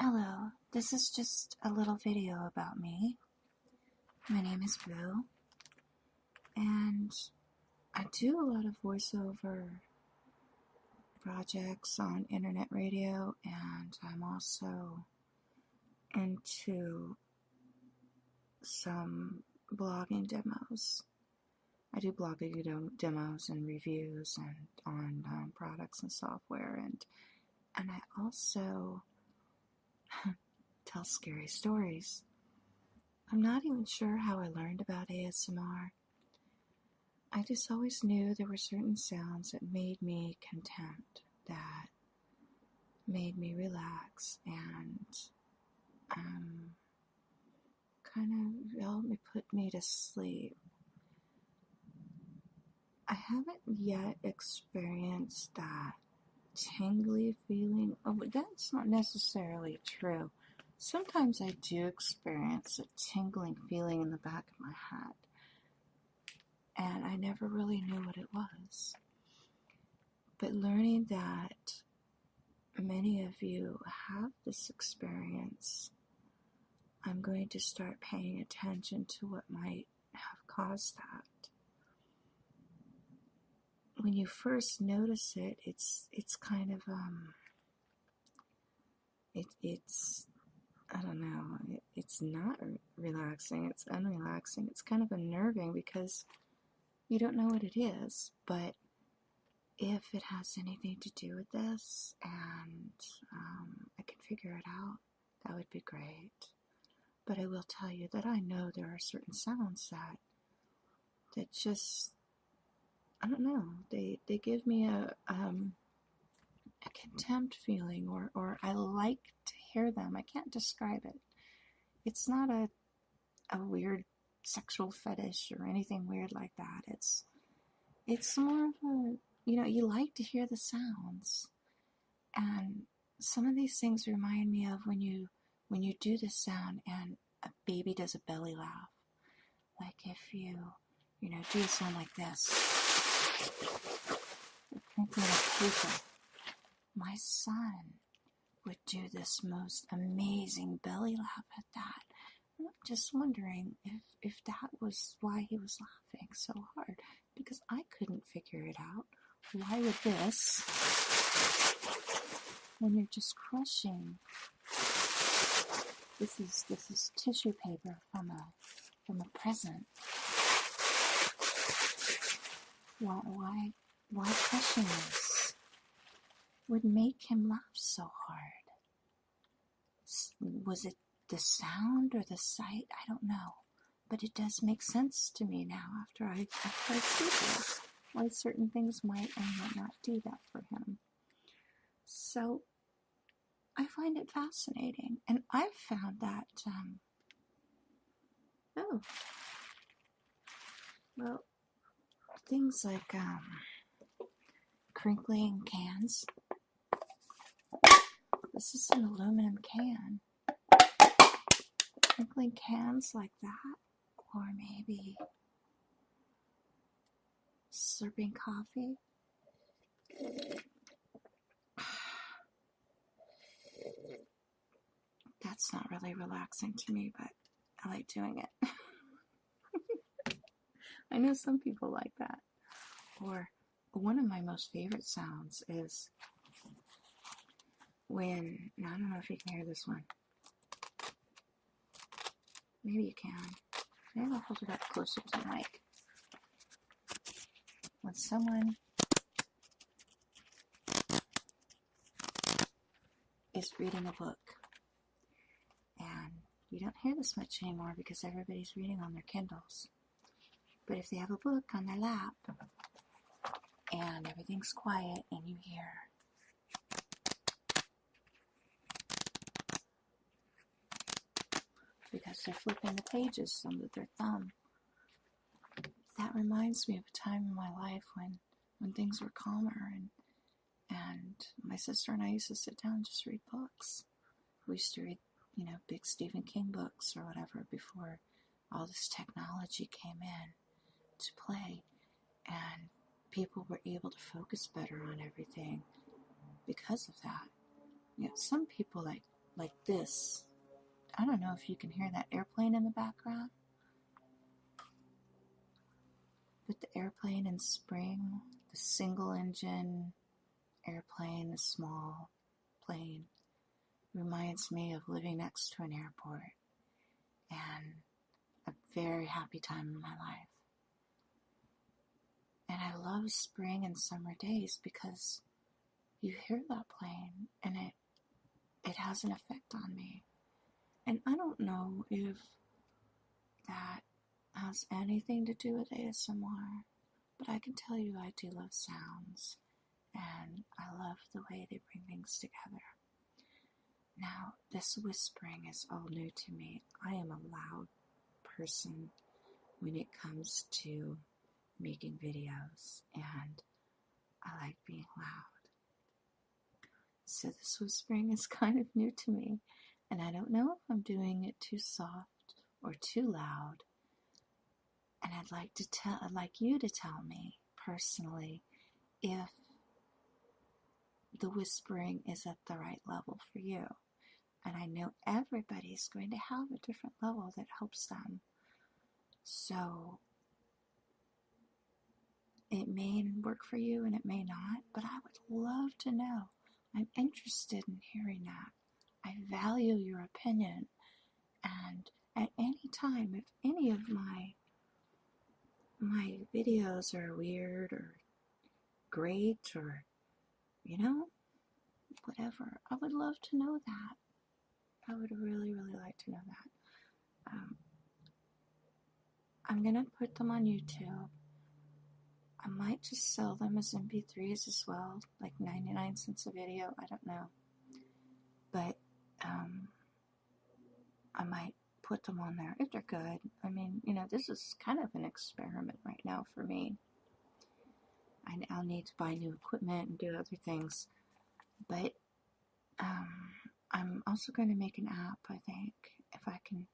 Hello, this is just a little video about me. My name is Boo, and I do a lot of voiceover projects on internet radio, and I'm also into some blogging demos. I do blogging demos and reviews and on products and software, and I also tell scary stories. I'm not even sure how I learned about ASMR. I just always knew there were certain sounds that made me content, that made me relax, and kind of helped me put me to sleep. I haven't yet experienced that tingly feeling. Oh, but that's not necessarily true. Sometimes I do experience a tingling feeling in the back of my head, and I never really knew what it was. But learning that many of you have this experience, I'm going to start paying attention to what might have caused that. When you first notice it, it's kind of it's I don't know, it's not relaxing, it's unrelaxing, it's kind of unnerving because you don't know what it is, but if it has anything to do with this and I can figure it out, that would be great. But I will tell you that I know there are certain sounds that just, I don't know, they give me a contempt feeling, or I like to hear them. I can't describe it. It's not a weird sexual fetish or anything weird like that. It's more of a, you like to hear the sounds. And some of these things remind me of when you do this sound and a baby does a belly laugh. Like if you do a sound like this. Crinkling a paper. My son would do this most amazing belly laugh at that. I'm just wondering if that was why he was laughing so hard, because I couldn't figure it out. Why would this, when you're just crushing, this is tissue paper from a present. Why crushing this would make him laugh so hard? Was it the sound or the sight? I don't know. But it does make sense to me now after I see this, why certain things might and might not do that for him. So I find it fascinating. And I've found that, things like crinkling cans. This is an aluminum can. Crinkling cans like that, or maybe slurping coffee. That's not really relaxing to me, but I like doing it. I know some people like that. Or one of my most favorite sounds is when, now I don't know if you can hear this one. Maybe you can. Maybe I'll hold it up closer to the mic. When someone is reading a book, and you don't hear this much anymore because everybody's reading on their Kindles. But if they have a book on their lap, and everything's quiet, and you hear because they're flipping the pages with their thumb. That reminds me of a time in my life when things were calmer, and my sister and I used to sit down and just read books. We used to read, big Stephen King books or whatever before all this technology came in to play, and people were able to focus better on everything because of that. Some people like like this. I don't know if you can hear that airplane in the background, but the airplane in spring, the single engine airplane, the small plane, reminds me of living next to an airport and a very happy time in my life. And I love spring and summer days because you hear that plane and it has an effect on me. And I don't know if that has anything to do with ASMR, but I can tell you I do love sounds, and I love the way they bring things together. Now, this whispering is all new to me. I am a loud person when it comes to making videos, and I like being loud. So this whispering is kind of new to me, and I don't know if I'm doing it too soft or too loud. And I'd like you to tell me personally if the whispering is at the right level for you. And I know everybody's going to have a different level that helps them. So it may work for you and it may not, but I would love to know. I'm interested in hearing that. I value your opinion. And at any time, if any of my videos are weird or great or, whatever, I would love to know that. I would really, really like to know that. I'm going to put them on YouTube. I might just sell them as MP3s as well, like 99 cents a video, I don't know. But I might put them on there if they're good. I mean, this is kind of an experiment right now for me. I'll need to buy new equipment and do other things. But I'm also going to make an app, I think, if I can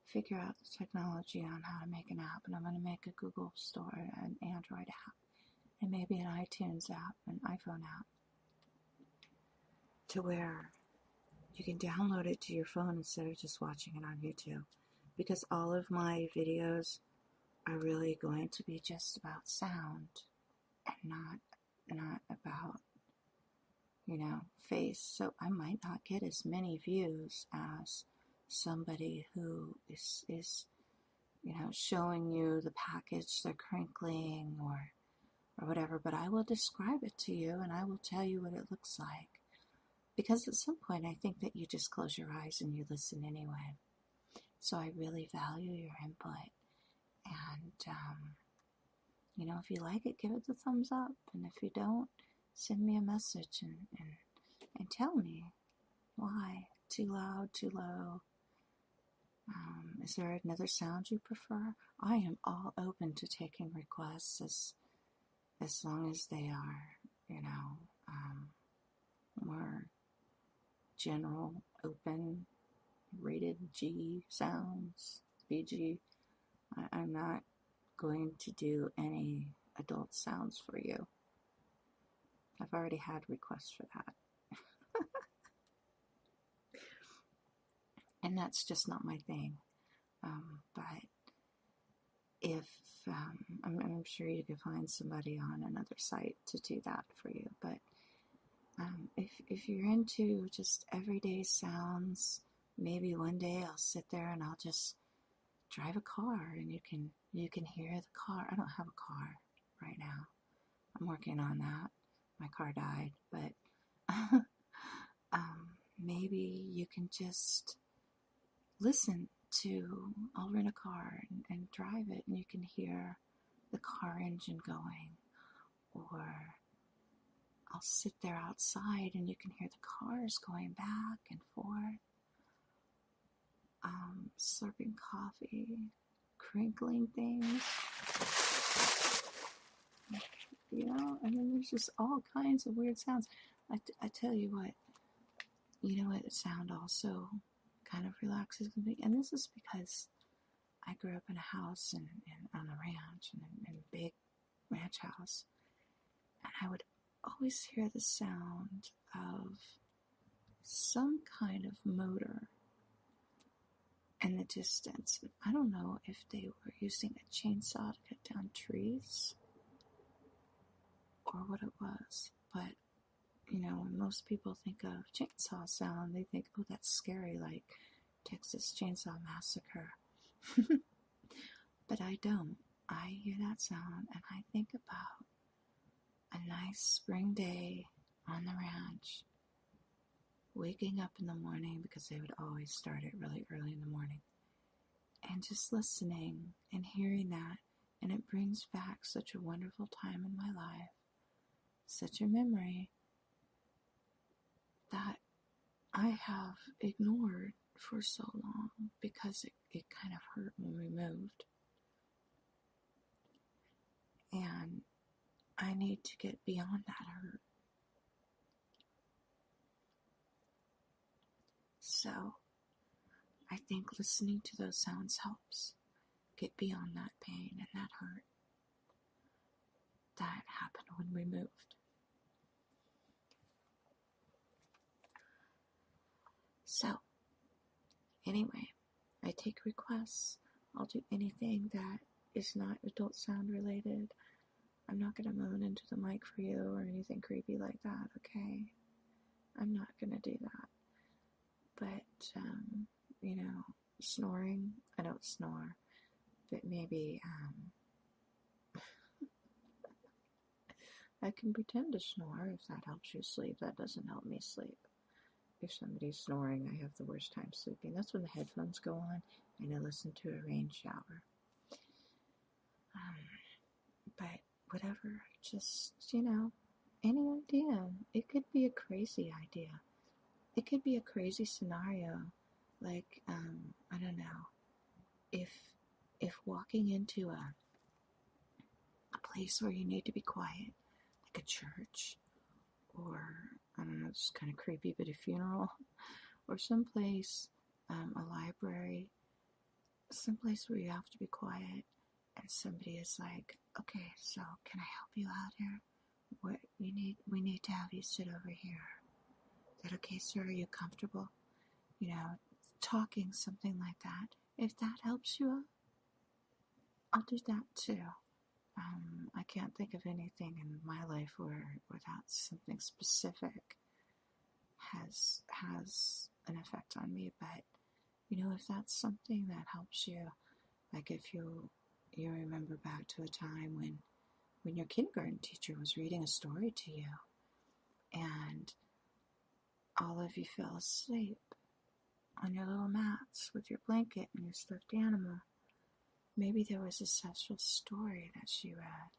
figure out the technology on how to make an app. And I'm going to make a Google Store, an Android app, and maybe an iTunes app, an iPhone app, to where you can download it to your phone instead of just watching it on YouTube. Because all of my videos are really going to be just about sound and not about, face. So I might not get as many views as somebody who is showing you the package they're crinkling or whatever, but I will describe it to you and I will tell you what it looks like. Because at some point I think that you just close your eyes and you listen anyway. So I really value your input. And, if you like it, give it the thumbs up. And if you don't, send me a message and tell me why. Too loud, too low. Is there another sound you prefer? I am all open to taking requests as long as they are, more general, open, rated G sounds, BG. I'm not going to do any adult sounds for you. I've already had requests for that. And that's just not my thing. But if, I'm sure you could find somebody on another site to do that for you. But if you're into just everyday sounds, maybe one day I'll sit there and I'll just drive a car and you can hear the car. I don't have a car right now. I'm working on that. My car died, but maybe you can just listen to, I'll rent a car and drive it and you can hear the car engine going. Or I'll sit there outside and you can hear the cars going back and forth. Slurping coffee, crinkling things. There's just all kinds of weird sounds. I tell you what, sound also kind of relaxes me. And this is because I grew up in a house and on a ranch, and in a big ranch house. And I would always hear the sound of some kind of motor in the distance. I don't know if they were using a chainsaw to cut down trees or what it was, but when most people think of chainsaw sound, they think, oh, that's scary, like Texas Chainsaw Massacre. But I don't. I hear that sound and I think about a nice spring day on the ranch, waking up in the morning, because they would always start it really early in the morning, and just listening and hearing that, and it brings back such a wonderful time in my life, such a memory that I have ignored for so long because it kind of hurt when we moved. And I need to get beyond that hurt. So I think listening to those sounds helps get beyond that pain and that hurt that happened when we moved. So, anyway, I take requests. I'll do anything that is not adult sound related. I'm not going to moan into the mic for you or anything creepy like that, okay? I'm not going to do that. But, snoring, I don't snore, but maybe, I can pretend to snore if that helps you sleep. That doesn't help me sleep. If somebody's snoring, I have the worst time sleeping. That's when the headphones go on and I listen to a rain shower. But whatever, just, any idea. It could be a crazy idea. It could be a crazy scenario. Like, I don't know. If walking into a place where you need to be quiet, like a church, or, I don't know, it's kind of creepy, but a funeral, or someplace, a library, someplace where you have to be quiet, and somebody is like, okay, so can I help you out here? We need to have you sit over here. Is that okay, sir? Are you comfortable? Talking, something like that. If that helps you out, I'll do that too. I can't think of anything in my life where that something specific has an effect on me, but if that's something that helps you, like if you remember back to a time when your kindergarten teacher was reading a story to you and all of you fell asleep on your little mats with your blanket and your stuffed animal. Maybe there was a special story that she read.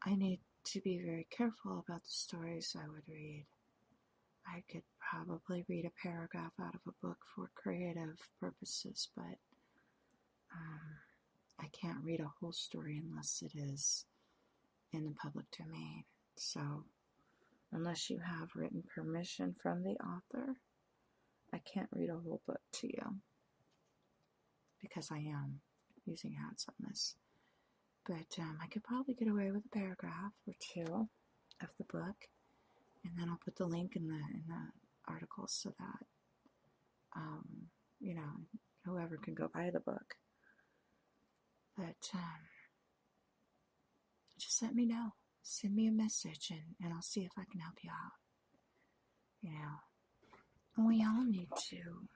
I need to be very careful about the stories I would read. I could probably read a paragraph out of a book for creative purposes, but I can't read a whole story unless it is in the public domain. So, unless you have written permission from the author, I can't read a whole book to you, because I am using hands on this. But I could probably get away with a paragraph or two of the book, and then I'll put the link in the article so that whoever can go buy the book. But just let me know. Send me a message, and I'll see if I can help you out. We all need to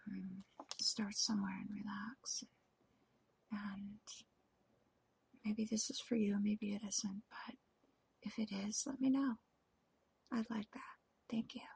start somewhere and relax. And maybe this is for you, maybe it isn't, but if it is, let me know. I'd like that. Thank you.